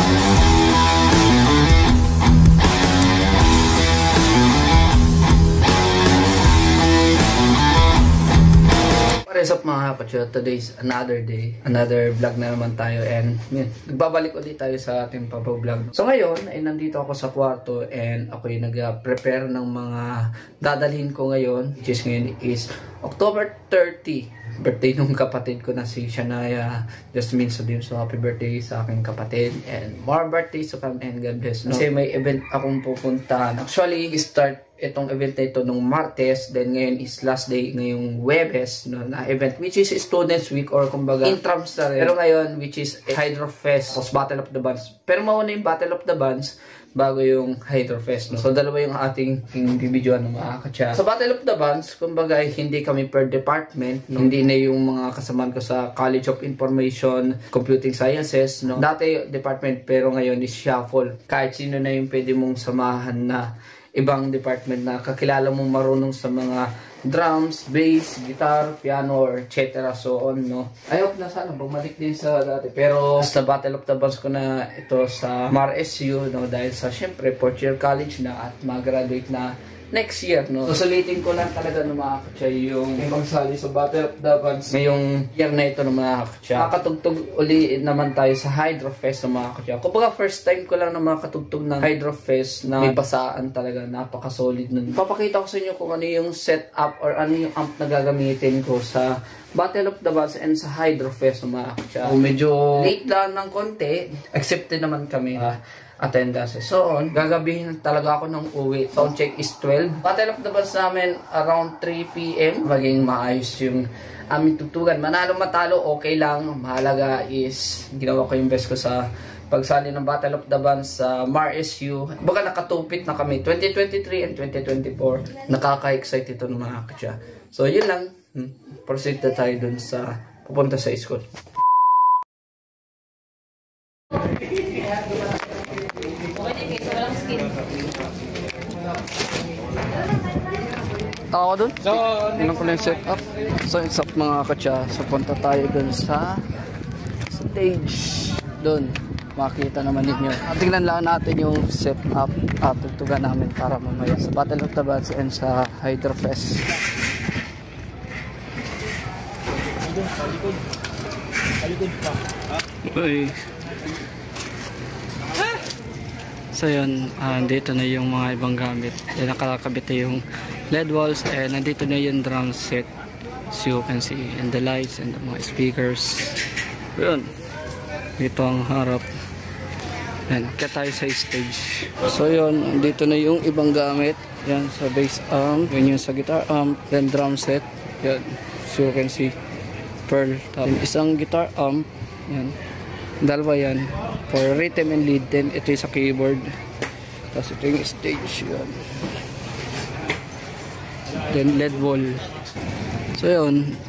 What is up mga kapatyo? Today's another day, another vlog na naman tayo, and nagbabalik ulit tayo sa ating vlog. So ngayon ay nandito ako sa kwarto and ako yung nag-prepare ng mga dadalhin ko ngayon, which is ngayon is October 30, birthday nung kapatid ko na si Shania Jasmine Sudim. So happy birthday sa aking kapatid and more birthdays to come and God bless. No? Kasi may event akong pupuntahan. Actually, start itong event na ito nung Martes, then ngayon is last day ngayong Webes, no, na event which is Students Week or kumbaga intrams na rin. Pero ngayon which is Hydrofest, tapos Battle of the Bands. Pero mauna yung Battle of the Bands bago yung Hydrofest, no? So dalawa yung ating individual na mga katsa. Sa Battle of the Bands, kumbaga hindi kami per department, no? Hindi na yung mga kasamaan ko sa College of Information, Computing Sciences, no? Dati department, pero ngayon is shuffle. Kahit sino na yung pwede mong samahan na ibang department na kakilala mong marunong sa mga drums, bass, guitar, piano, or etc. So on, no? I hope na sana bumalik din sa dati. Pero sa Battle of the Bands ko na ito sa MARSU, no? Dahil sa syempre 4th year college na at mag-graduate na next year, no? Susulitin ko lang talaga ng mga katsa yung pagsali sa Battle of the Bands ngayong year na ito ng mga katsa. Makatugtog uli naman tayo sa Hydrofest ng mga katsa. Kumbaga first time ko lang na makatugtog ng Hydrofest na may basaan talaga. Napaka-solid nun. Papakita ko sa inyo kung ano yung setup or ano yung amp na gagamitin ko sa Battle of the Bands and sa Hydrofest ng mga katsa. Medyo late lang ng konti. Accepted naman kami. Attendance. So on, gagabihin talaga ako ng uwi. Sound check is 12. Battle of the Bands namin around 3 PM. Maging maayos yung aming tugtugan. Manalo matalo, okay lang. Mahalaga is ginawa ko yung best ko sa pagsali ng Battle of the Bands sa MARSU. Baga nakatupit na kami 2023 and 2024. Nakaka-excite ito ng mga katsa. So yun lang. Proceed na tayo dun sa pupunta sa school. Ako dun? Ano ko lang yung setup? So yung setup mga katsa. So punta tayo dun sa stage. Dun. Makita naman ninyo. Tingnan lang natin yung setup at tugtugan namin para mamaya sa Battle of the Bands and sa Hydrofest. Alikod pa. Okay. So yun, dito na yung mga ibang gamit. Nakakabit na yung LED walls and nandito na yung drum set, as you can see, and the lights and the mga speakers. Yun, dito ang harap. Yan, kaya tayo sa stage. So yun, dito na yung ibang gamit. Yan, sa bass amp, yun yung sa guitar amp, then drum set. Yan, as you can see, pearl. Tapos isang guitar amp, yan. Dalawa yan for rhythm and lead. Then ito yung sa keyboard. Tapos ito yung stage, yan. Then LED wall. So yun,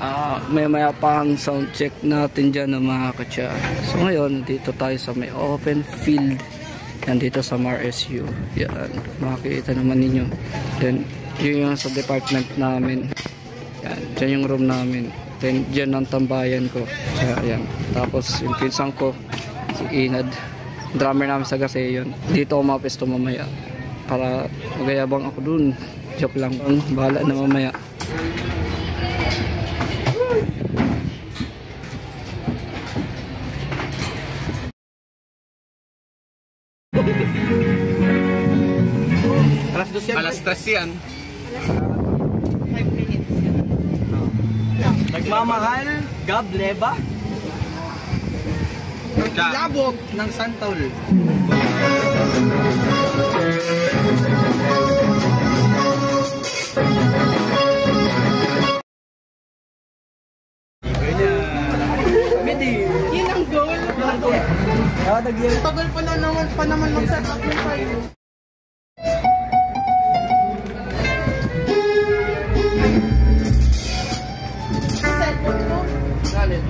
maya pa ang sound check natin dyan ng mga katsa. So ngayon, dito tayo sa may open field. Yan dito sa MARSU. Yan, makikita naman ninyo. Then yun yung sa department namin. Yan, dyan yung room namin. Then dyan ang tambayan ko. Kaya yan. Tapos yung pinsang ko, si Inad, drummer namin sa Gaseyon. Dito ako mapesto mamaya para magayabang ako dun. Joke lang. Bahala na mamaya. Alas 3 yan. 5 minutes. Nagmamahal, Gab Leba. Labog ng Santaul. Yun ang goal. Tagal pa naman mag-set up yung file. Cellphone mo? Galit.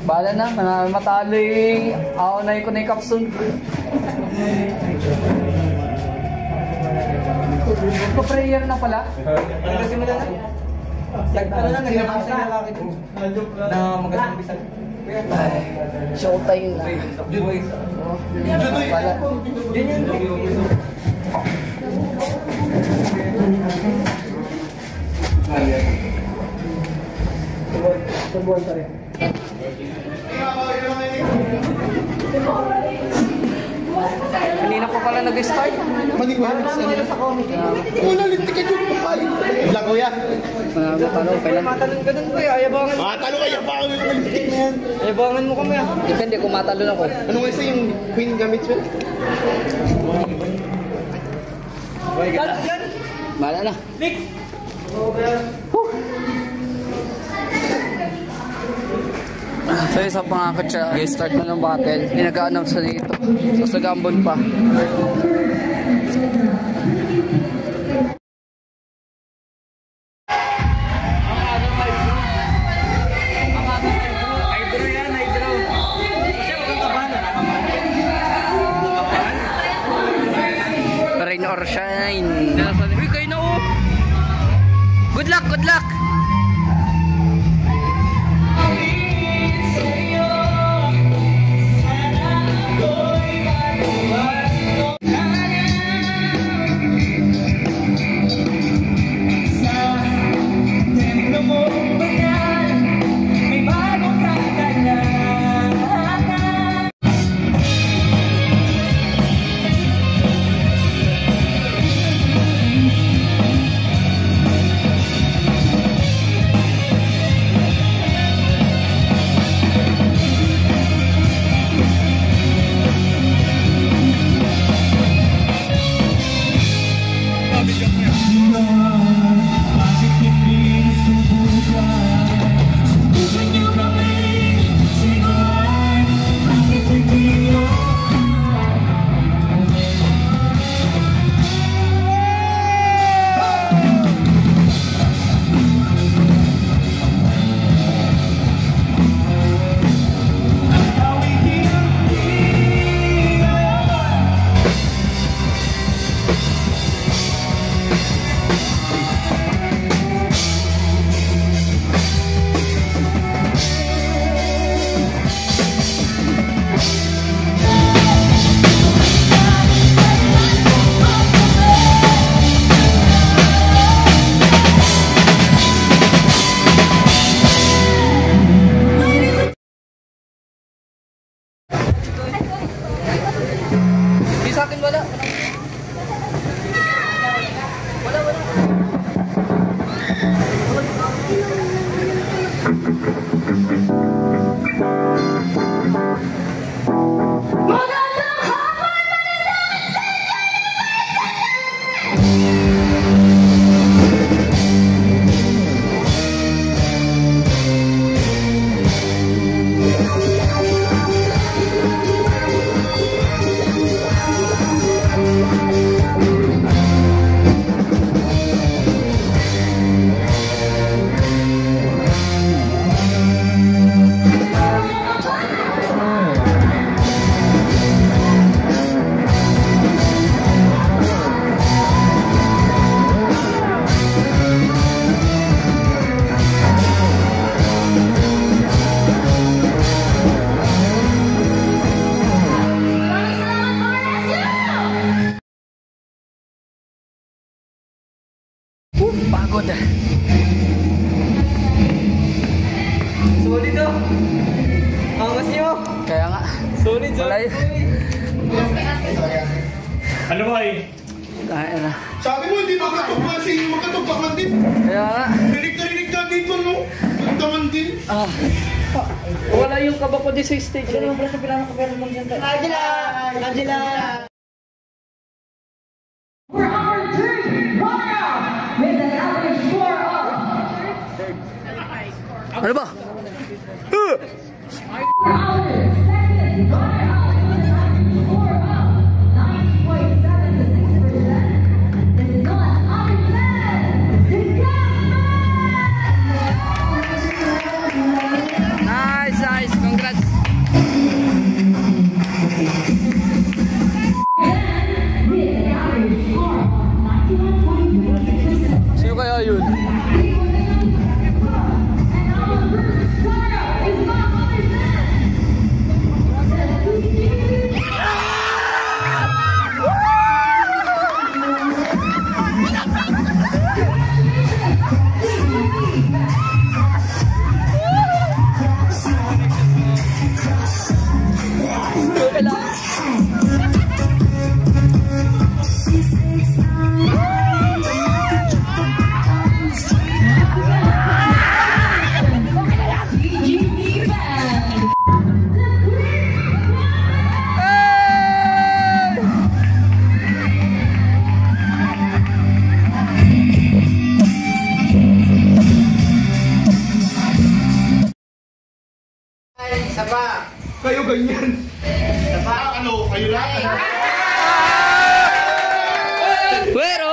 Bala na, matalo yung ako na yung kunay kapsun. Prayer na pala? Nagsimula na. Ano lang, naglabas na bakit na magandang bisan. Ay, showtime na. Bala. Kanina pa pala nag-start. Mali ko yan. Wala, lintikan yung papalit. Wala kuya. Tanong, kailan? Matalon ka dun kuya, ayabangan. Talo kayo, baka may lintikan na yan. Ayabangan mo kami ah. Depende kung matalon ako. Ano nga isa yung queen gamit mo? Bala na. So isa pa nga katsa, start na ng battle. Hindi nag-a-announce na dito. So sa Gambon pa. Rain or shine. Uy, kayo na oh! Good luck, good luck! Sa akin wala. Pagod. Solid oh. Angas niyo. Kaya nga. Solid, Walay. Ano ba eh? Kaya na. Sabi mo, hindi magkatugma si magkatugma din. Kaya nga. Rinig ka dito, no? Magkaman din. Wala yung kaba ko di sa stage. Angela! Angela! For our third runner with an average score of Ano ba? for our second runner with an average score of 9.76%. This is not other than kayo ganyan. Ano, kayo lang. Pero!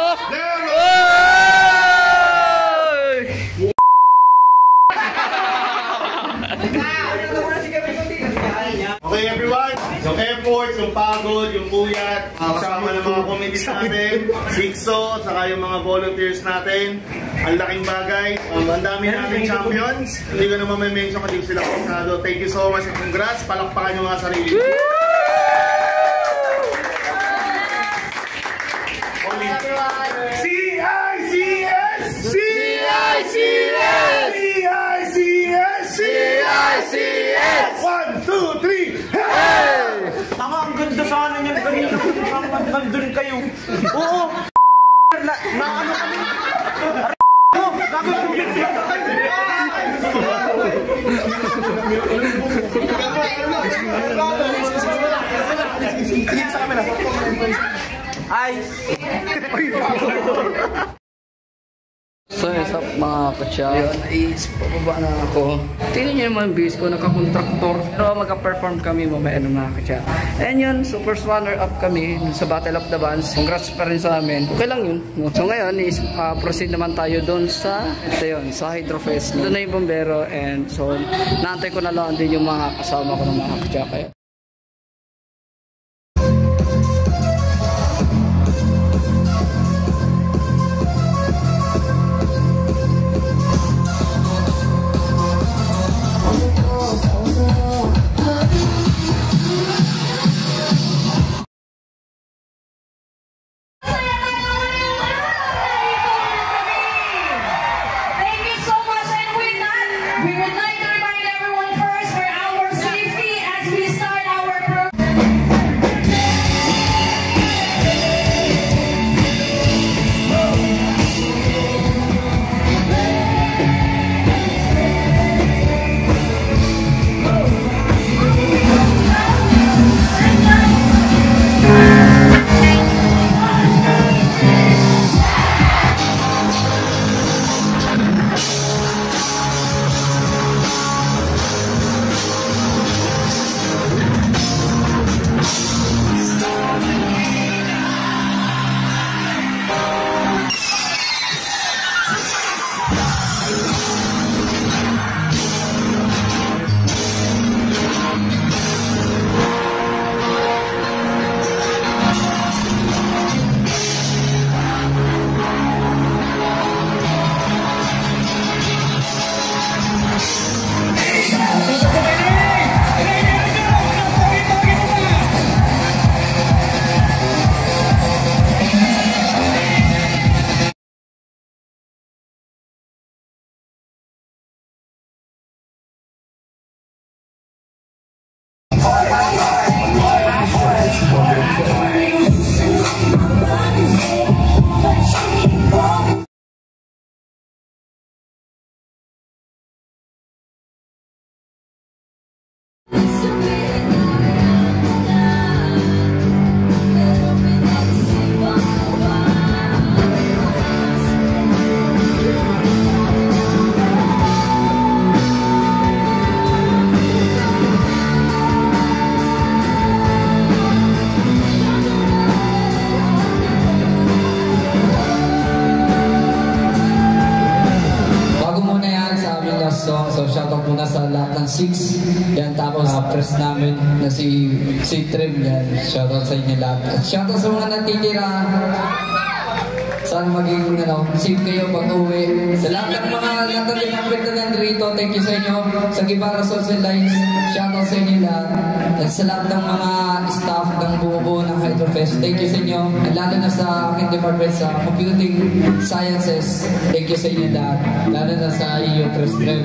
Okay everyone, yung effort, yung pagod, yung buyat, kasama ng mga committees natin, Sixo, saka yung mga volunteers natin, ang laking bagay, ang dami natin champions, hindi ko naman may mention kasi sila pasado. Thank you so much and congrats, palakpakan yung mga sarili. CICS! CICS! 1, 2, 3, hey! Tama, ang ganda sana niyan ganito. Nandun kayo. Oo. Maano kami. Ay! So yes up mga kutsa. Ayun, is pababa na ako. Tingnan nyo naman yung base ko, naka-contractor. Pero magka-perform kami mamaya ng mga kutsa. And yun, super runner up kami sa Battle of the Bands. Congrats pa rin sa amin. Okay lang yun. So ngayon, is proceed naman tayo doon sa Hydrofest. Doon na yung bombero. And so, naantay ko na lang din yung mga kasama ko ng mga kutsa. Kaya shoutout muna sa lahat ng 6. Yan, tapos press namin na si Trim yan. Shoutout sa inyo lahat. At shoutout sa mga natitira. Saan maging safe kayo pag-uwi. Sa lahat ng mga natitira na nandito, thank you sa inyo. Sa Gibara Social Lives, shoutout sa inyo lahat. At sa lahat ng mga staff ng buo ng Hydrofest, thank you sa inyo. At lalo na sa aking department sa Computing Sciences, thank you sa inyo lahat. Lalo na sa iyo, Chris Trem.